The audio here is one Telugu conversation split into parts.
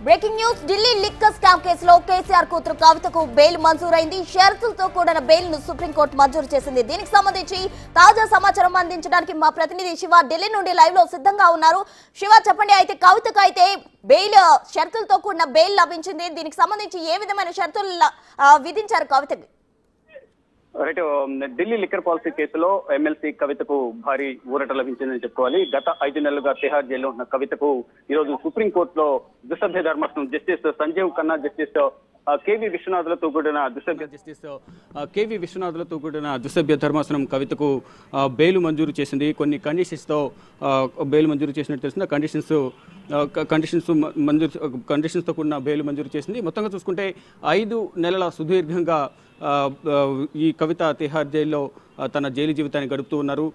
Breaking news Delhi liquor scam కేసులో కేసీఆర్ కూతురు కవితకు బెయిల్ మంజూరైంది. షరతులతో కూడిన బెయిల్ ను సుప్రీంకోర్టు మంజూరు చేసింది. దీనికి సంబంధించి తాజా సమాచారం అందించడానికి మా ప్రతినిధి శివ ఢిల్లీ నుండి లైవ్ లో సిద్ధంగా ఉన్నారు. శివ, చెప్పండి. అయితే కవితకు అయితే బెయిల్ షరతులతో కూడిన బెయిల్ లభించింది. దీనికి సంబంధించి ఏ విధమైన షరతులు విధించారు కవితకి? రైట్, ఢిల్లీ లిక్కర్ పాలసీ కేసులో ఎమ్మెల్సీ కవితకు భారీ ఊరట లభించిందని చెప్పుకోవాలి. గత 5 నెలలుగా తిహార్ జైల్లో ఉన్న కవితకు ఈ రోజు సుప్రీంకోర్టులో ద్విసభ్య ధర్మాసనం justice Sanjiv Khanna, justice KV విశ్వనాథులతో కూడిన ద్విసభ్య ధర్మాసనం కవితకు బెయిల్ మంజూరు చేసింది. కొన్ని కండిషన్స్తో బెయిల్ మంజూరు చేసినట్టు తెలిసింది. కండిషన్స్తో కూడిన బెయిల్ మంజూరు చేసింది. మొత్తంగా చూసుకుంటే 5 నెలల సుదీర్ఘంగా ఈ కవిత తిహార్ జైల్లో తన జైలు జీవితాన్ని గడుపుతూ ఉన్నారు.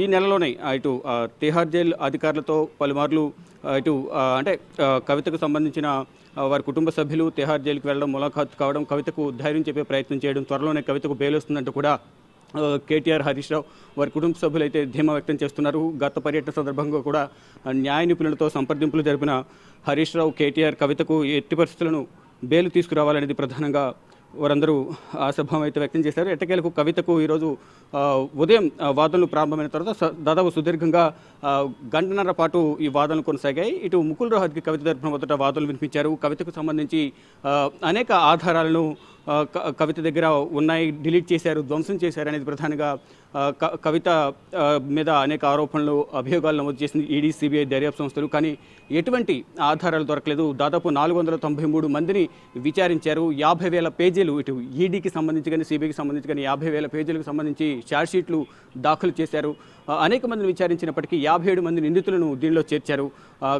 ఈ నెలలోనే ఇటు తిహార్ జైలు అధికారులతో పలుమార్లు ఇటు అంటే కవితకు సంబంధించిన వారి కుటుంబ సభ్యులు తిహార్ జైలుకి వెళ్ళడం, ములాఖాత్ కావడం, కవితకు ధైర్యం చెప్పే ప్రయత్నం చేయడం, త్వరలోనే కవితకు బెయిల్ వస్తుందంటూ కూడా కేటీఆర్, హరీష్ రావు వారి కుటుంబ సభ్యులు అయితే ధీమా వ్యక్తం చేస్తున్నారు. గత పర్యటన సందర్భంగా కూడా న్యాయ నిపుణులతో సంప్రదింపులు జరిపిన హరీష్ రావు, కేటీఆర్ కవితకు ఎట్టి పరిస్థితులను బెయిల్ తీసుకురావాలనేది ప్రధానంగా వారందరూ ఆశాభావం అయితే వ్యక్తం చేశారు. ఎట్టకేలకు కవితకు ఈరోజు ఉదయం వాదనలు ప్రారంభమైన తర్వాత దాదాపు సుదీర్ఘంగా గంటన్నర పాటు ఈ వాదనలు కొనసాగాయి. ఇటు ముకుల్ రోహత్కి కవిత తరపున మొదట వాదనలు వినిపించారు. కవితకు సంబంధించి అనేక ఆధారాలను కవిత దగ్గర ఉన్నాయి, డిలీట్ చేశారు, ధ్వంసం చేశారు అనేది ప్రధానంగా కవిత మీద అనేక ఆరోపణలు, అభియోగాలు నమోదు చేసింది ఈడీ, సిబిఐ దర్యాప్తు సంస్థలు. కానీ ఎటువంటి ఆధారాలు దొరకలేదు. దాదాపు 493 మందిని విచారించారు. 50,000 పేజీలు ఇటు ఈడీకి సంబంధించి కానీ సిబిఐకి సంబంధించి కానీ 50,000 పేజీలకు సంబంధించి ఛార్జ్షీట్లు దాఖలు చేశారు. అనేక మందిని విచారించినప్పటికీ 57 మంది నిందితులను దీనిలో చేర్చారు.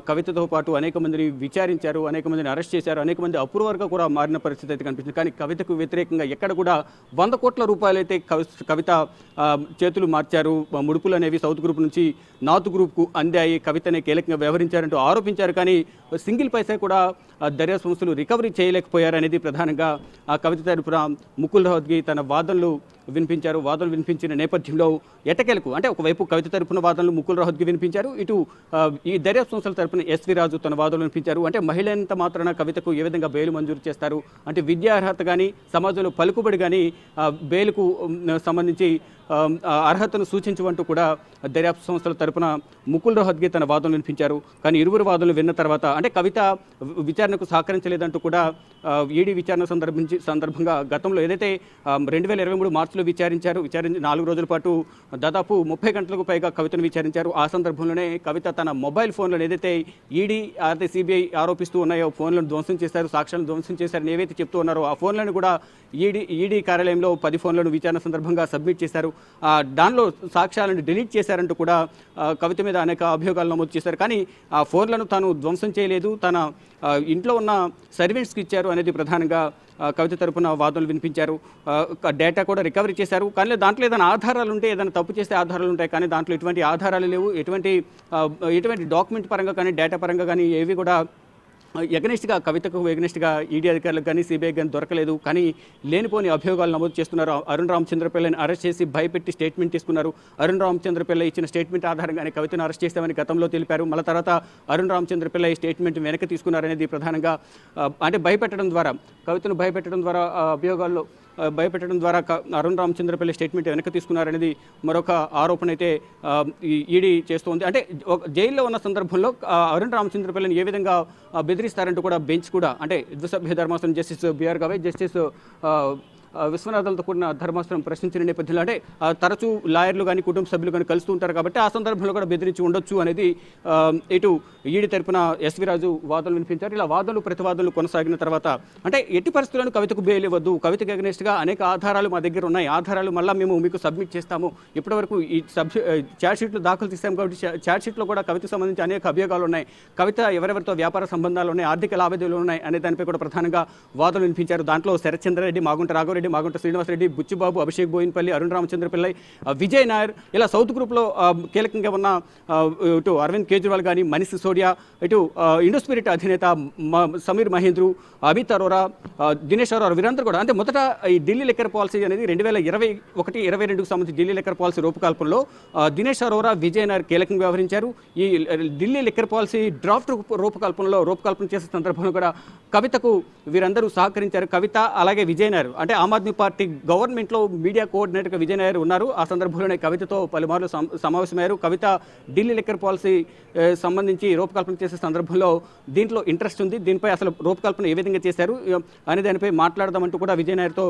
కవితతో పాటు అనేక మందిని విచారించారు, అనేక మందిని అరెస్ట్ చేశారు, అనేక మంది అప్రూవర్గా కూడా మారిన పరిస్థితి అయితే కనిపిస్తుంది. కానీ కవితకు వ్యతిరేకంగా ఎక్కడ కూడా 100 కోట్ల రూపాయలు అయితే కవిత చేతులు మార్చారు. ముడుపులు అనేవి సౌత్ గ్రూప్ నుంచి నార్త్ గ్రూప్కు అందాయి, కవితనే కీలకంగా వ్యవహరించారంటూ ఆరోపించారు. కానీ సింగిల్ పైసా కూడా దర్యాప్తు సంస్థలు రికవరీ చేయలేకపోయారనేది ప్రధానంగా కవిత తరపున ముకుల్ రోహత్గి తన వాదనలు వినిపించారు. వాదనలు వినిపించిన నేపథ్యంలో ఎట్టకేలకు అంటే ఒకవైపు కవిత తరపున వాదనలు ముకుల్ రోహత్గి వినిపించారు, ఇటు ఈ దర్యాప్తు సంస్థల తరపున ఎస్వి రాజు తన వాదనలు వినిపించారు. అంటే మహిళ ఎంత మాత్రాన కవితకు ఏ విధంగా బెయిల్ మంజూరు చేస్తారు, అంటే విద్యా అర్హత కానీ సమాజంలో పలుకుబడి కానీ బెయిల్కు సంబంధించి అర్హతను సూచించమంటూ కూడా దర్యాప్తు సంస్థల తరపున ముకుల్ రోహత్గి తన వాదనలు వినిపించారు. కానీ ఇరువురు వాదనలు విన్న తర్వాత అంటే కవిత విచారణకు సహకరించలేదంటూ కూడా ఈడీ విచారణ సందర్భంగా గతంలో ఏదైతే 2023 మార్చిలో విచారించి 4 రోజుల పాటు దాదాపు 30 గంటలకు పైగా కవితను విచారించారు. ఆ సందర్భంలోనే కవిత తన మొబైల్ ఫోన్లను ఏదైతే ఈడీ అయితే సిబిఐ ఆరోపిస్తూ ఉన్నాయో ఫోన్లను ధ్వంసం చేశారు, సాక్ష్యాలను ధ్వంసం చేశారని ఏవైతే చెప్తూ ఉన్నారో ఆ ఫోన్లను కూడా ఈడీ కార్యాలయంలో 10 ఫోన్లను విచారణ సందర్భంగా సబ్మిట్ చేశారు. దానిలో సాక్ష్యాలను డిలీట్ చేశారంటూ కూడా కవిత మీద అనేక అభియోగాలు నమోదు చేశారు. కానీ ఆ ఫోన్లను తాను ధ్వంసం చేయలేదు, తన ఇంట్లో ఉన్న సర్వెంట్స్కి ఇచ్చారు అనేది ప్రధానంగా కవిత తరపున వాదనలు వినిపించారు. డేటా కూడా రికవరీ చేశారు. కానీ దాంట్లో ఏదైనా ఆధారాలు ఉంటే, ఏదైనా తప్పు చేస్తే ఆధారాలు ఉంటాయి, కానీ దాంట్లో ఎటువంటి ఆధారాలు లేవు. ఎటువంటి డాక్యుమెంట్ పరంగా కానీ డేటా పరంగా కానీ ఏవి కూడా ఎగనెస్ట్గా కవితకు ఎగనెస్ట్గా ఈడీ అధికారులకు కానీ సిబిఐ కానీ దొరకలేదు. కానీ లేనిపోని అభియోగాలు నమోదు చేస్తున్నారు. అరుణ్ రామచంద్రపిల్లని అరెస్ట్ చేసి భయపెట్టి స్టేట్మెంట్ తీసుకున్నారు. అరుణ్ రామచంద్రపిల్ల ఇచ్చిన స్టేట్మెంట్ ఆధారంగానే కవితను అరెస్ట్ చేస్తామని గతంలో తెలిపారు. మళ్ళీ తర్వాత అరుణ్ రామచంద్రపిల్ల ఈ స్టేట్మెంట్ వెనక్కి తీసుకున్నారనేది ప్రధానంగా అంటే భయపెట్టడం ద్వారా, కవితను భయపెట్టడం ద్వారా అభియోగాల్లో భయపెట్టడం ద్వారా అరుణ్ రామచంద్రపల్లి స్టేట్మెంట్ వెనక్కి తీసుకున్నారనేది మరొక ఆరోపణ అయితే ఈడీ చేస్తోంది. అంటే జైల్లో ఉన్న సందర్భంలో అరుణ్ రామచంద్రపల్లిని ఏ విధంగా బెదిరిస్తారంటూ కూడా బెంచ్ కూడా అంటే ద్విసభ్య ధర్మాసనం జస్టిస్ బిఆర్ గవై, జస్టిస్ విశ్వనాథులతో కూడిన ధర్మాసనం ప్రశ్నించిన నేపథ్యంలో అంటే తరచూ లాయర్లు కానీ కుటుంబ సభ్యులు కానీ కలుస్తూ ఉంటారు కాబట్టి ఆ సందర్భంలో కూడా బెదిరించి ఉండొచ్చు అనేది ఇటు ఈడీ తరపున ఎస్వి రాజు వాదనలు వినిపించారు. ఇలా వాదనలు ప్రతివాదనలు కొనసాగిన తర్వాత అంటే ఎట్టి పరిస్థితులను కవితకు బెయిల్ ఇవ్వద్దు, కవితకు అగెనెస్ట్గా అనేక ఆధారాలు మా దగ్గర ఉన్నాయి, ఆధారాలు మళ్ళీ మేము మీకు సబ్మిట్ చేస్తాము, ఇప్పటివరకు ఈ ఛార్జ్షీట్లు దాఖలు చేస్తాము కాబట్టి ఛార్జ్షీట్లో కూడా కవితకు సంబంధించి అనేక అభియోగాలు ఉన్నాయి, కవిత ఎవరెవరితో వ్యాపార సంబంధాలు ఉన్నాయి, ఆర్థిక లావాదేవీలు ఉన్నాయి అనే దానిపై కూడా ప్రధానంగా వాదనలు వినిపించారు. దాంట్లో శరత్చంద్రారెడ్డి, మాగుంట రాఘవరెడ్డి రెడ్డి, మాగుంట శ్రీనివాసరెడ్డి, బుచ్చిబాబు, అభిషేక్ బోయిన్పల్లి, అరుణ్ రామచంద్ర పిల్లై, విజయ్ నాయర్, ఇలా సౌత్ గ్రూప్లో కీలకంగా ఉన్న ఇటు అరవింద్ కేజ్రీవాల్ కానీ, మనీష్ సిసోడియా, ఇటు ఇండోస్పిరిట్ అధినేత సమీర్ మహేంద్రు, అమిత్ అరోరా, దినేష్ అరోరా, వీరందరూ కూడా అంటే మొదట ఈ ఢిల్లీ లిక్కర్ పాలసీ అనేది 2021-22కు సంబంధించి ఢిల్లీ లిక్కర్ పాలసీ రూపకల్పనలో దినేష్ అరోరా, విజయ్ నాయర్ కీలకంగా వ్యవహరించారు. ఈ ఢిల్లీ లిక్కర్ పాలసీ డ్రాఫ్ట్ రూపకల్పన చేసే సందర్భంలో కూడా కవితకు వీరందరూ సహకరించారు. కవిత అలాగే విజయ్ నాయర్ అంటే ఆమ్ ఆద్మీ పార్టీ గవర్నమెంట్లో మీడియా కోఆర్డినేటర్గా విజయ్ నాయర్ ఉన్నారు. ఆ సందర్భంలోనే కవితతో పలుమార్లు సమావేశమయ్యారు. కవిత ఢిల్లీ లిక్కర్ పాలసీ సంబంధించి రూపకల్పన చేసే సందర్భంలో దీంట్లో ఇంట్రెస్ట్ ఉంది, దీనిపై అసలు రూపకల్పన ఏ విధంగా చేశారు అనే దానిపై మాట్లాడదామంటూ కూడా విజయ్ నాయర్తో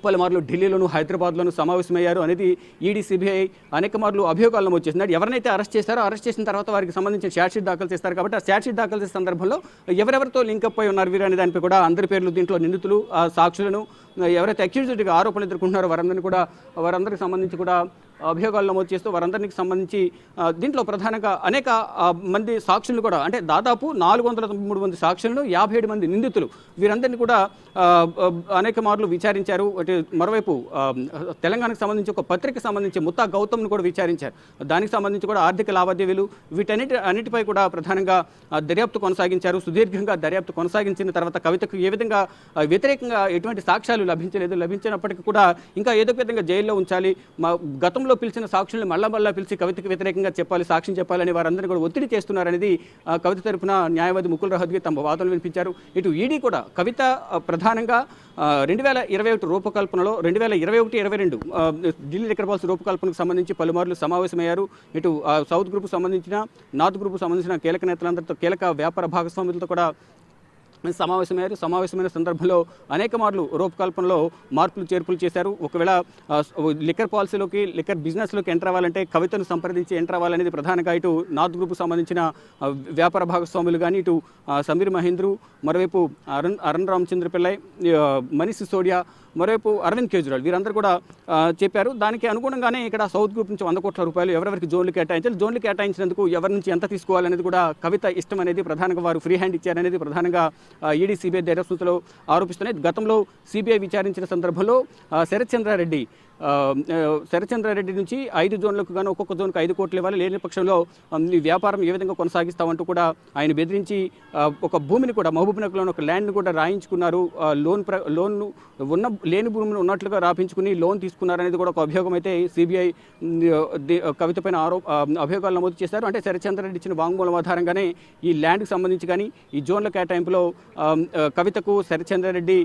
పలుమార్లు ఢిల్లీలోను, హైదరాబాద్లోను సమావేశమయ్యారు అనేది ఈడీ, సిబిఐ అనేక మార్లు అభియోగాలు నమోదు చేసింది. ఎవరినైతే అరెస్ట్ చేస్తారో అరెస్ట్ చేసిన తర్వాత వారికి సంబంధించిన ఛార్జ్షీట్ దాఖలు చేస్తారు. కాబట్టి ఆ ఛార్జ్షీట్ దాఖలు చేసే సందర్భంలో ఎవరెవరితో లింకప్ అయి ఉన్నారు వీరు అనే దానిపై కూడా అందరి పేర్లు దీంట్లో నిందితులు, సాక్షులను, ఎవరైతే అక్యూజ్డ్గా ఆరోపణలు ఎదుర్కొంటున్నారో వారందరికీ సంబంధించి కూడా అభియోగాలు నమోదు చేస్తూ వారందరికి సంబంధించి దీంట్లో ప్రధానంగా అనేక మంది సాక్షులను కూడా అంటే దాదాపు 493 మంది సాక్షులను, 57 మంది నిందితులు వీరందరినీ కూడా అనేక మార్లు విచారించారు. మరోవైపు తెలంగాణకు సంబంధించి ఒక పత్రికకు సంబంధించి ముత్తా గౌతమ్ను కూడా విచారించారు. దానికి సంబంధించి కూడా ఆర్థిక లావాదేవీలు అన్నిటిపై కూడా ప్రధానంగా దర్యాప్తు కొనసాగించారు. సుదీర్ఘంగా దర్యాప్తు కొనసాగించిన తర్వాత కవితకు ఏ విధంగా వ్యతిరేకంగా ఎటువంటి సాక్ష్యాలు లభించినప్పటికీ కూడా ఇంకా ఏదో విధంగా జైల్లో ఉంచాలి, గతంలో పిలిచిన సాక్షుల్ని మళ్ళా పిలిచి కవితకు వ్యతిరేకంగా సాక్ష్యం చెప్పాలని వారందరినీ కూడా ఒత్తిడి చేస్తున్నారనేది కవిత తరపున న్యాయవాది ముకుల్ రహత్గి తమ వాదనలు వినిపించారు. ఇటు ఈడీ కూడా కవిత ప్రధానంగా 2021 రూపకల్పనలో 2021-22 ఢిల్లీ లిక్కర్ పాలసీ రూపకల్పనకు సంబంధించి పలుమార్లు సమావేశమయ్యారు. ఇటు సౌత్ గ్రూప్ సంబంధించిన, నార్త్ గ్రూప్ సంబంధించిన కీలక నేతలందరితో, కీలక వ్యాపార భాగస్వాములతో కూడా సమావేశమైన సందర్భంలో అనేక మార్లు రూపకల్పనలో మార్పులు చేర్పులు చేశారు. ఒకవేళ లిక్కర్ పాలసీలోకి, లిక్కర్ బిజినెస్లోకి ఎంటర్ అవ్వాలంటే కవితను సంప్రదించి ఎంటర్ అవ్వాలనేది ప్రధానంగా ఇటు నార్త్ గ్రూప్కు సంబంధించిన వ్యాపార భాగస్వాములు కానీ, ఇటు సమీర్ మహేంద్రు, మరోవైపు అరుణ్ రామచంద్ర పిల్లై, మనీష్ సిసోడియా, మరోవైపు అరవింద్ కేజ్రీవాల్ వీరందరూ కూడా చెప్పారు. దానికి అనుగుణంగానే ఇక్కడ సౌత్ గ్రూప్ నుంచి 100 కోట్ల రూపాయలు ఎవరెవరికి జోన్లు కేటాయించినందుకు ఎవరి నుంచి ఎంత తీసుకోవాలనేది కూడా కవిత ఇష్టం అనేది ప్రధానంగా వారు ఫ్రీ హ్యాండ్ ఇచ్చారనేది ప్రధానంగా ఈడీ, సిబిఐ దర్యాప్తులో ఆరోపిస్తున్నాయి. గతంలో సిబిఐ విచారించిన సందర్భంలో శరత్చంద్రారెడ్డి నుంచి 5 జోన్లకు గాను ఒక్కొక్క జోన్కి 5 కోట్లు ఇవ్వాలి, లేని పక్షంలో ఈ వ్యాపారం ఏ విధంగా కొనసాగిస్తామంటూ కూడా ఆయన బెదిరించి ఒక భూమిని కూడా మహబూబ్నగర్లోని ఒక ల్యాండ్ని కూడా రాయించుకున్నారు. లోన్ను లేని భూమిని ఉన్నట్లుగా రాపించుకుని లోన్ తీసుకున్నారనేది కూడా ఒక అభియోగం అయితే సిబిఐ కవితపైన అభియోగాలు నమోదు చేశారు. అంటే శరత్చంద్రారెడ్డి ఇచ్చిన వాంగ్మూలం ఆధారంగానే ఈ ల్యాండ్కి సంబంధించి కానీ ఈ జోన్ల కేటాయింపులో కవితకు శరత్చంద్రారెడ్డి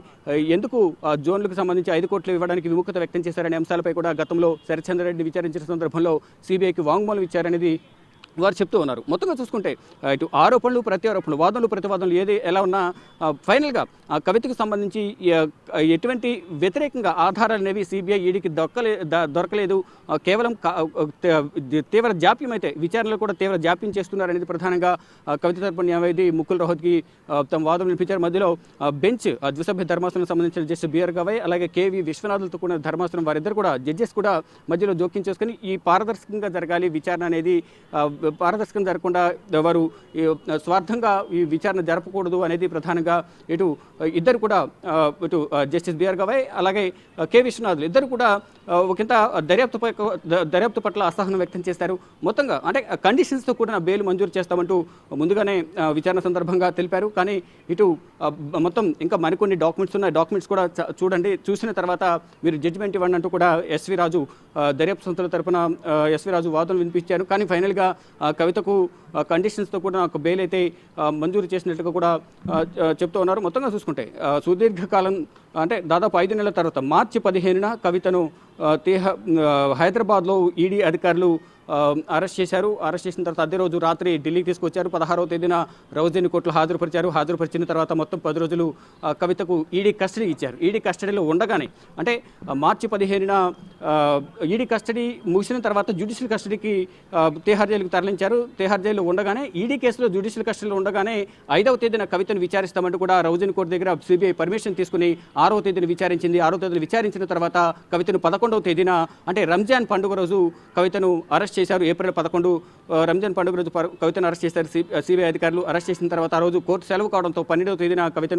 ఎందుకు జోన్లకు సంబంధించి 5 కోట్లు ఇవ్వడానికి విముఖత వ్యక్తం చేశారనే అంశాలపై కూడా గతంలో శరత్చంద్రారెడ్డి విచారించిన సందర్భంలో సిబిఐకి వాంగ్మూలం ఇచ్చారనేది వారు చెప్తూ ఉన్నారు. మొత్తంగా చూసుకుంటే ఇటు ఆరోపణలు, ప్రత్యారోపణలు, వాదనలు, ప్రతివాదనలు ఎలా ఉన్నా ఫైనల్గా ఆ కవితకు సంబంధించి ఎటువంటి వ్యతిరేకంగా ఆధారాలు అనేవి సిబిఐ, ఈడీకి దొరకలేదు. కేవలం తీవ్ర జాప్యం అయితే విచారణలో కూడా తీవ్ర జాప్యం చేస్తున్నారనేది ప్రధానంగా కవిత తరపున న్యాయవాది ముకుల్ రోహత్గి తమ వాదన వినిపించారు. మధ్యలో బెంచ్ ద్విసభ్య ధర్మాసనం సంబంధించిన జస్టిస్ బిఆర్ గవై అలాగే కేవీ విశ్వనాథులతో కూడిన ధర్మాసనం వారిద్దరు కూడా జడ్జెస్ కూడా మధ్యలో జోక్యం చేసుకుని ఈ పారదర్శకంగా జరగాలి విచారణ అనేది, పారదర్శకం జరగకుండా వారు స్వార్థంగా ఈ విచారణ జరపకూడదు అనేది ప్రధానంగా ఇద్దరు కూడా ఇటు జస్టిస్ బిఆర్ గవై అలాగే కె విశ్వనాథులు ఇద్దరు కూడా ఒకంత దర్యాప్తు పట్ల అసహనం వ్యక్తం చేశారు. మొత్తంగా అంటే కండిషన్స్తో కూడిన బెయిల్ మంజూరు చేస్తామంటూ ముందుగానే విచారణ సందర్భంగా తెలిపారు. కానీ ఇటు మొత్తం ఇంకా మరికొన్ని డాక్యుమెంట్స్ ఉన్నాయి, డాక్యుమెంట్స్ కూడా చూడండి, చూసిన తర్వాత మీరు జడ్జిమెంట్ ఇవ్వండి అంటూ కూడా ఎస్వి రాజు దర్యాప్తు సంస్థల తరపున ఎస్వి రాజు వాదనలు వినిపించారు. కానీ ఫైనల్గా కవితకు కండిషన్స్తో కూడా ఒక బెయిల్ అయితే మంజూరు చేసినట్టుగా కూడా చెప్తూ ఉన్నారు. మొత్తంగా చూసుకుంటే సుదీర్ఘకాలం అంటే దాదాపు 5 నెలల తర్వాత మార్చి 15న కవితను హైదరాబాద్లో ఈడీ అధికారులు అరెస్ట్ చేశారు. అరెస్ట్ చేసిన తర్వాత అదే రోజు రాత్రి ఢిల్లీకి తీసుకొచ్చారు. 16వ తేదీన రౌజీని కోర్టులో హాజరుపరిచిన తర్వాత మొత్తం 10 రోజులు కవితకు ఈడీ కస్టడీ ఇచ్చారు. ఈడీ కస్టడీలో ఉండగానే అంటే మార్చి 15న ఈడీ కస్టడీ ముగిసిన తర్వాత జ్యుడిషియల్ కస్టడీకి తిహార్ జైలుకు తరలించారు. తిహార్ జైల్లో ఉండగానే ఈడీ కేసులో జ్యుడిషియల్ కస్టడీలో ఉండగానే 5వ తేదీన కవితను విచారిస్తామంటూ కూడా రౌజీని కోర్టు దగ్గర సిబిఐ పర్మిషన్ తీసుకుని 6వ తేదీన విచారించింది. 6వ తేదీన విచారించిన తర్వాత కవితను 11వ తేదీన అంటే రంజాన్ పండుగ రోజు కవితను అరెస్ట్ చేశారు. ఏప్రిల్ 11 రంజాన్ పండుగ రోజు కవితను అరెస్ట్ చేశారు సిబిఐ అధికారులు. అరెస్ట్ చేసిన తర్వాత ఆ రోజు కోర్టు సెలవు కావడంతో 12వ తేదీన కవితను